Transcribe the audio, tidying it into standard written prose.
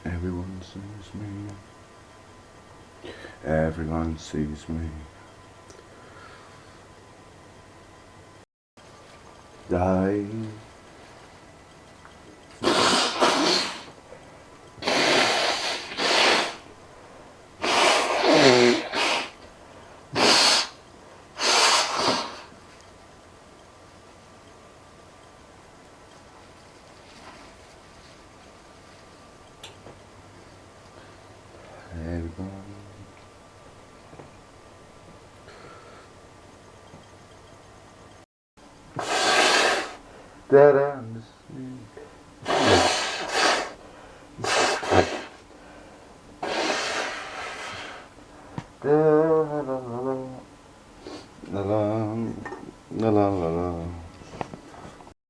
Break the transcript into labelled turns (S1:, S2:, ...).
S1: Everyone sees me. Everyone sees me. Dying. Everyone. That I'm the